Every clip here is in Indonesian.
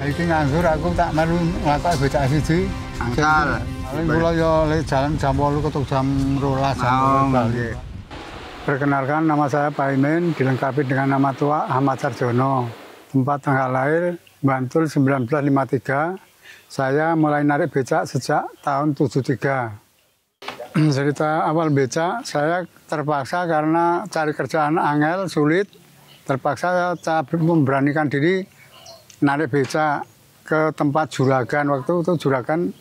Iki nganggur aku tak melu nglakoni becak siji. Angsal. Paling kula yo le jalan jam 8 ketuk jam 12 jam bali. Perkenalkan, nama saya Pak Imin, dilengkapi dengan nama tua Ahmad Sarjono. Tempat tanggal lahir Bantul 1953. Saya mulai narik becak sejak tahun 73. Cerita awal becak, saya terpaksa karena cari kerjaan angel, sulit. Terpaksa saya memberanikan diri narik becak ke tempat juragan. Waktu itu juragan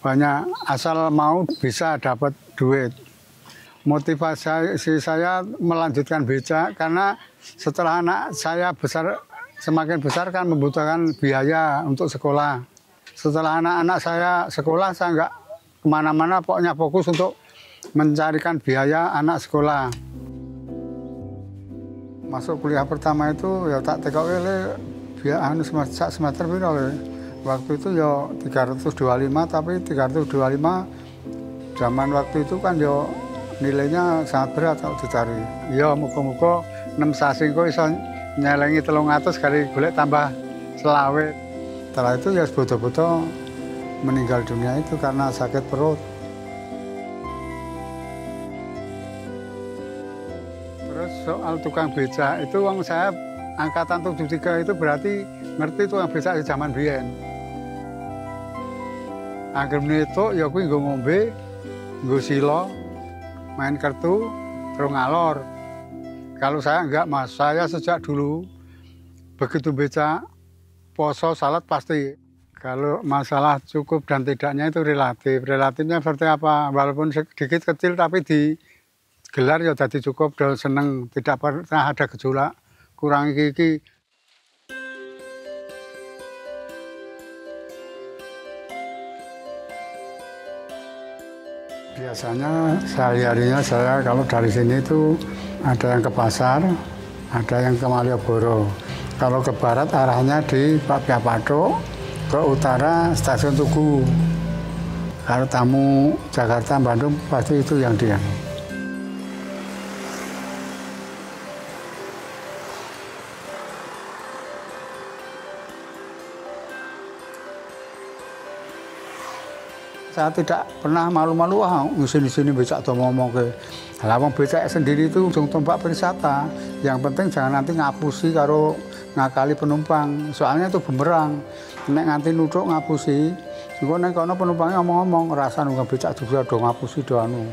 banyak, asal mau bisa dapat duit. Motivasi saya melanjutkan becak karena setelah anak saya semakin besar kan membutuhkan biaya untuk sekolah. Setelah anak-anak saya sekolah, saya nggak kemana-mana, pokoknya fokus untuk mencarikan biaya anak sekolah. Masuk kuliah pertama itu ya tak tekok biaya semester piro. Waktu itu ya 325, tapi 325 zaman waktu itu kan ya nilainya sangat berat kalau dicari. Ya muga-muga 6 sasi kok iso nyelengi 300 kali golek tambah selawe. Setelah itu ya bodo-bodo meninggal dunia itu karena sakit perut. Terus soal tukang becak itu wong saya angkatan 73 itu berarti ngerti tukang becak di zaman biyen. Anggere menito ya kuwi nggo ngombe, nggo sila, main kartu, terus ngalor. Kalau saya enggak, Mas. Saya sejak dulu begitu becak, poso, salat pasti. Kalau masalah cukup dan tidaknya itu relatif. Relatifnya seperti apa? Walaupun sedikit kecil tapi digelar ya jadi cukup, dan seneng. Tidak pernah ada gejolak, kurang iki. Biasanya sehari-harinya saya kalau dari sini itu ada yang ke pasar, ada yang ke Malioboro. Kalau ke barat arahnya di Pak Piapato, ke utara stasiun Tugu. Kalau tamu Jakarta, Bandung pasti itu yang dia. Saya tidak pernah malu-malu, sini becak atau ngomong ke. Lawang becak sendiri itu ujung tombak wisata. Yang penting jangan nanti ngapusi karo ngakali penumpang. Soalnya itu bumerang. Nek nganti nuduk ngapusi, juga nek kono penumpangnya ngomong-ngomong, rasa nunggu becak juga do ngapusi do anu.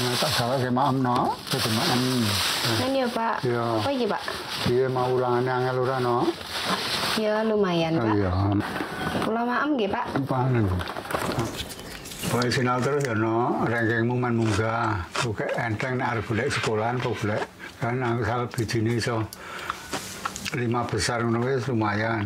Nah, tak salah ke maaf no, ke maaf. Ini ya Pak. Iya. Apa iki Pak? Iya mau ulangannya angel ora no. Ya lumayan Pak. Iya. Kula maem nggih Pak. Panen. Kowe sinau terus ya no, rankingmu man munggah. Oke enteng nek arep golek sekolahan kok golek. Kan asal bijine iso 5 besar ngono wis lumayan.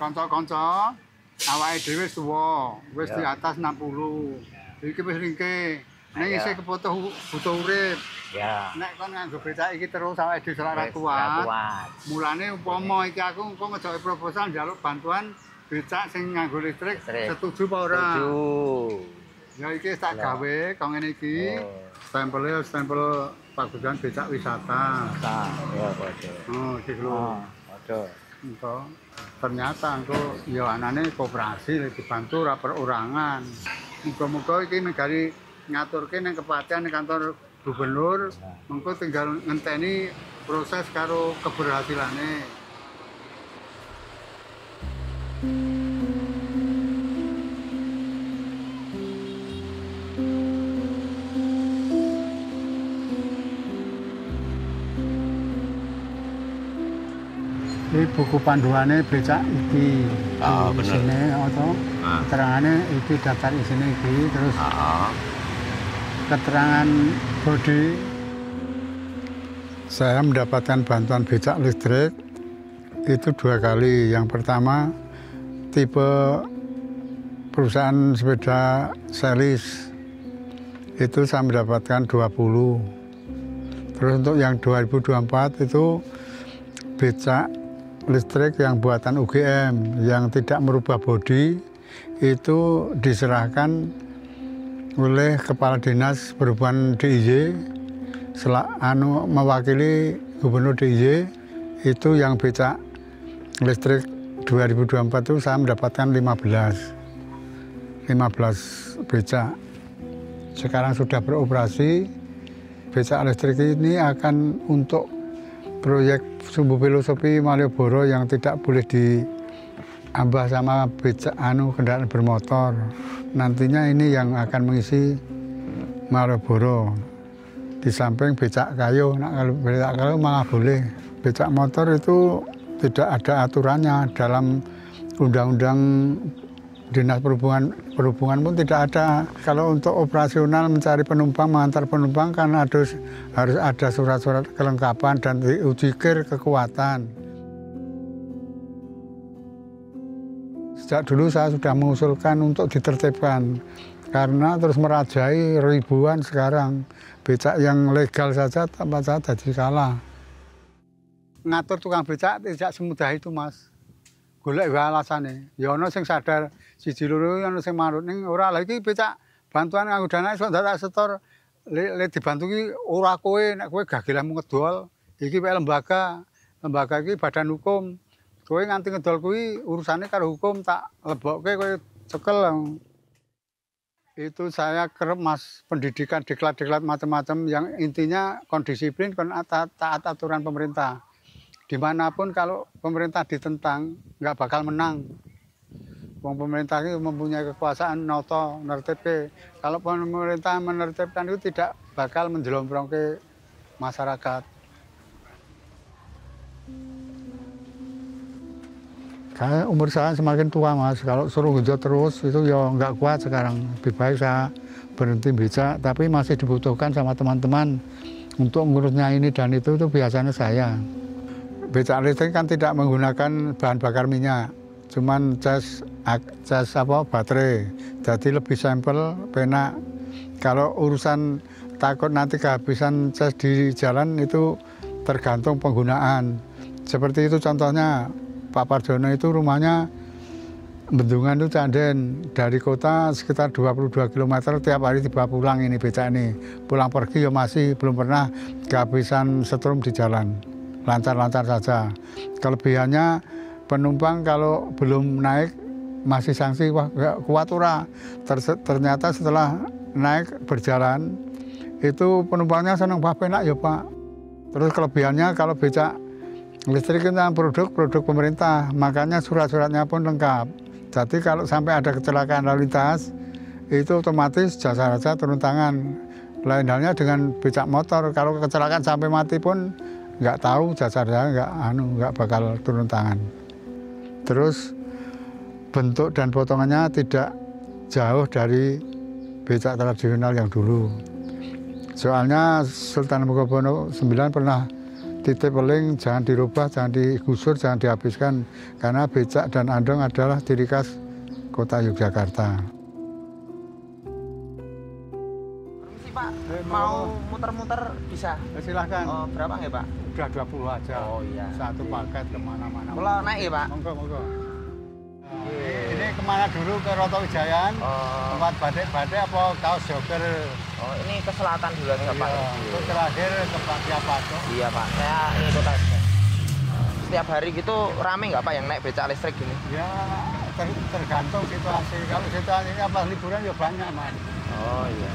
Kanca-kanca, awake dhewe suwa, wis di atas 60. Iki wis ringke. Nek isih kebutuh butuh urip. Ya. Nek kon nganggo becak iki terus awake dhewe ora kuat. Mulane umpama iki aku engko ngejoki proposal njaluk bantuan becak sing nganggo listrik, setuju apa ora? Setuju. Ya iki tak gawe kok ngene iki. Stempel pagudan becak wisata. Ya padha. Oh, iki lho. Padha. Engko ternyata engko ya anane koperasi dibantu ora perorangan. Muga-muga iki negari ngaturke ning kepatian ning kantor gubernur, engko tinggal ngenteni proses karo keberhasilane. Ini buku panduannya becak iki. Oh, bener. Isine atau keterangannya iki daftar isine iki terus keterangan bodi. Saya mendapatkan bantuan becak listrik itu 2 kali. Yang pertama tipe perusahaan sepeda Selis itu saya mendapatkan 20. Terus untuk yang 2024 itu becak listrik yang buatan UGM yang tidak merubah bodi itu diserahkan oleh Kepala Dinas Perhubungan DIY mewakili Gubernur DIY. Itu yang becak listrik 2024 itu saya mendapatkan 15 becak. Sekarang sudah beroperasi. Becak listrik ini akan untuk proyek Sumbu Filosofi Malioboro yang tidak boleh diambah sama becak kendaraan bermotor. Nantinya ini yang akan mengisi Malioboro. Di samping becak kayu, kalau becak kayu malah boleh. Becak motor itu tidak ada aturannya dalam Undang-Undang Dinas Perhubungan pun tidak ada. Kalau untuk operasional mencari penumpang, mengantar penumpang kan harus ada surat-surat kelengkapan dan diuji kekuatan. Sejak dulu saya sudah mengusulkan untuk ditertibkan karena terus merajai ribuan sekarang. Becak yang legal saja tempat saya jadi kalah. Ngatur tukang becak tidak semudah itu, Mas. Golek wae alasane. Ya ana sing sadar siji loro ana sing manut ning ora lha iki becak bantuan nganggo dana iso ndak setor le dibantu ki ora kowe nek kowe gagelanmu ngedol iki wae lembaga iki badan hukum. Kowe nganti ngedol kuwi urusane karo hukum tak lebokke kowe cekel. Itu saya kerep, Mas, pendidikan diklat-diklat macam-macam yang intinya kondisiplin, taat aturan pemerintah. Dimanapun kalau pemerintah ditentang, nggak bakal menang. Wong pemerintah itu mempunyai kekuasaan noto, nertibke. Kalau pemerintah menertibkan itu tidak bakal menjelomprong ke masyarakat. Kayak umur saya semakin tua, Mas. Kalau suruh genjot terus itu ya nggak kuat sekarang. Lebih baik saya berhenti becak, tapi masih dibutuhkan sama teman-teman untuk ngurusnya ini dan itu biasanya saya. Becak listrik kan tidak menggunakan bahan bakar minyak, cuman cas baterai, jadi lebih simpel, penak. Kalau urusan takut nanti kehabisan cas di jalan itu tergantung penggunaan. Seperti itu contohnya Pak Parjono itu rumahnya Bendungan itu Canden, dari kota sekitar 22 km tiap hari dibawa pulang ini becak ini. Pulang pergi ya masih belum pernah kehabisan setrum di jalan. Lancar-lancar saja. Kelebihannya penumpang kalau belum naik masih sanksi, wah gak kuat ora. Ternyata setelah naik berjalan itu penumpangnya senang, wah penak ya Pak. Terus kelebihannya kalau becak listrik itu produk pemerintah, makanya surat-suratnya pun lengkap. Jadi kalau sampai ada kecelakaan lalu lintas itu otomatis jasa raja turun tangan. Lain halnya dengan becak motor, kalau kecelakaan sampai mati pun nggak tahu jasa raja nggak bakal turun tangan. Terus bentuk dan potongannya tidak jauh dari becak tradisional yang dulu. Soalnya Sultan Hamengkubuwono IX pernah titip peling jangan dirubah, jangan digusur, jangan dihabiskan karena becak dan andong adalah ciri khas kota Yogyakarta. Permisi Pak, mau muter-muter bisa? Silahkan. Oh, berapa nggak Pak? Udah 20 aja. Oh iya. Satu paket kemana-mana. Kalau naik ya Pak? Monggo. Ini kemana dulu, ke Roto Wijayan? Tempat batik-batik apa kaos jogger? Oh, ini ke selatan dulu aja Pak. Terus terakhir ke Pato. Iya Pak, saya ikut aja. Setiap hari gitu rame nggak Pak yang naik becak listrik gini? Ya tergantung situasi. Kalau situasinya pas liburan ya banyak, Mas. Oh iya.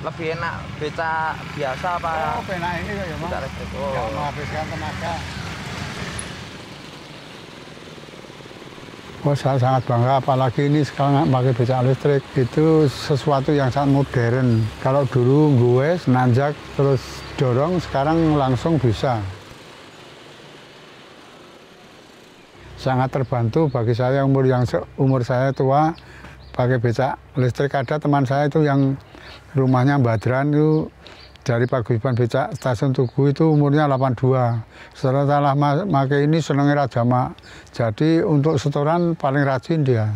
Lebih enak becak biasa apa? Oh, enak ini kok ya, Mas. Becak listrik. Oh. Nggak menghabiskan tenaga. Oh, saya sangat bangga, apalagi ini sekarang pakai becak listrik. Itu sesuatu yang sangat modern. Kalau dulu gue nanjak terus dorong, sekarang langsung bisa. Sangat terbantu bagi saya umur saya tua, pakai becak listrik. Ada teman saya itu yang rumahnya Badran itu dari paguyuban becak stasiun Tugu itu umurnya 82. Setelah pakai ini senengnya Raja Mak. Jadi untuk setoran paling rajin dia.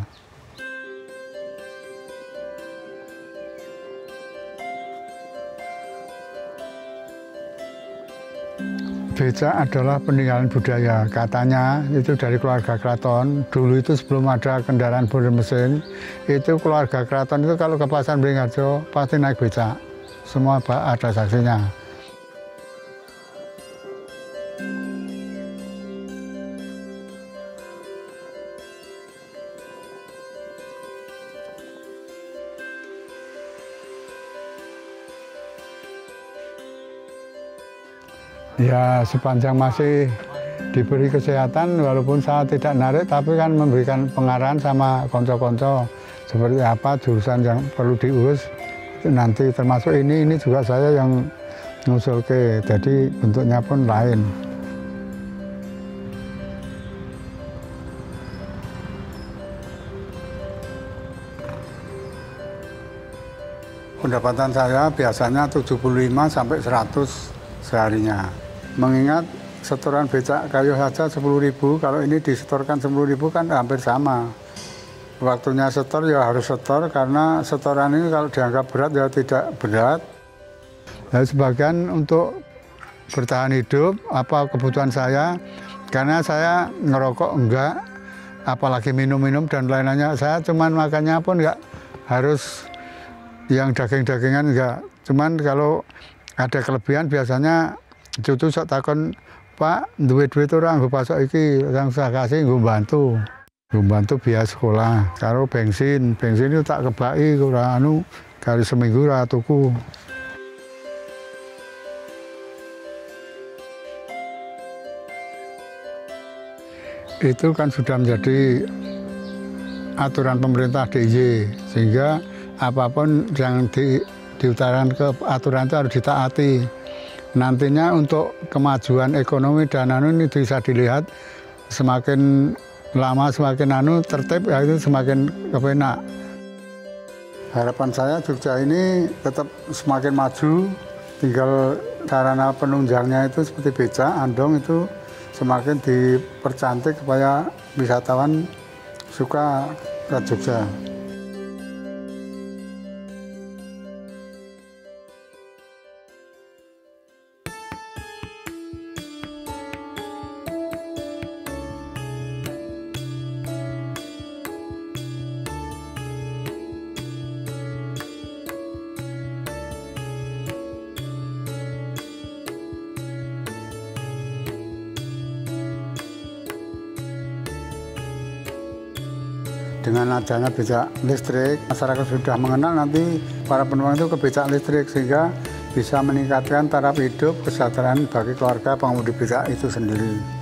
Becak adalah peninggalan budaya. Katanya itu dari keluarga keraton. Dulu itu sebelum ada kendaraan bermesin, itu keluarga keraton itu kalau ke pasar Beringharjo pasti naik becak. Semua ada saksinya. Ya, sepanjang masih diberi kesehatan, walaupun saya tidak narik, tapi kan memberikan pengarahan sama konco-konco seperti apa jurusan yang perlu diurus. Nanti termasuk ini juga saya yang ngusul ke, jadi bentuknya pun lain. Pendapatan saya biasanya 75 sampai 100 seharinya. Mengingat setoran becak kayu saja 10.000, kalau ini disetorkan 10.000 kan hampir sama. Waktunya setor ya harus setor, karena setoran ini kalau dianggap berat ya tidak berat. Nah, sebagian untuk bertahan hidup, apa kebutuhan saya, karena saya ngerokok enggak, apalagi minum-minum dan lain-lainnya. Saya cuman makannya pun enggak harus yang daging-dagingan enggak. Cuman kalau ada kelebihan biasanya cucu sok takon, Pak, duit-duit orang gue pasok iki, yang saya kasih gue bantu biaya sekolah. Kalau bensin itu tak kebaki, kurang kali seminggu tuku. Itu kan sudah menjadi aturan pemerintah DIY, sehingga apapun yang diutarakan ke aturan itu harus ditaati. Nantinya untuk kemajuan ekonomi dan ini bisa dilihat semakin lama semakin tertib, ya itu semakin kepenak. Harapan saya Jogja ini tetap semakin maju, tinggal sarana penunjangnya itu seperti becak, andong itu semakin dipercantik supaya wisatawan suka ke Jogja. Dengan adanya becak listrik, masyarakat sudah mengenal nanti para penumpang itu ke becak listrik, sehingga bisa meningkatkan taraf hidup kesejahteraan bagi keluarga pengemudi becak itu sendiri.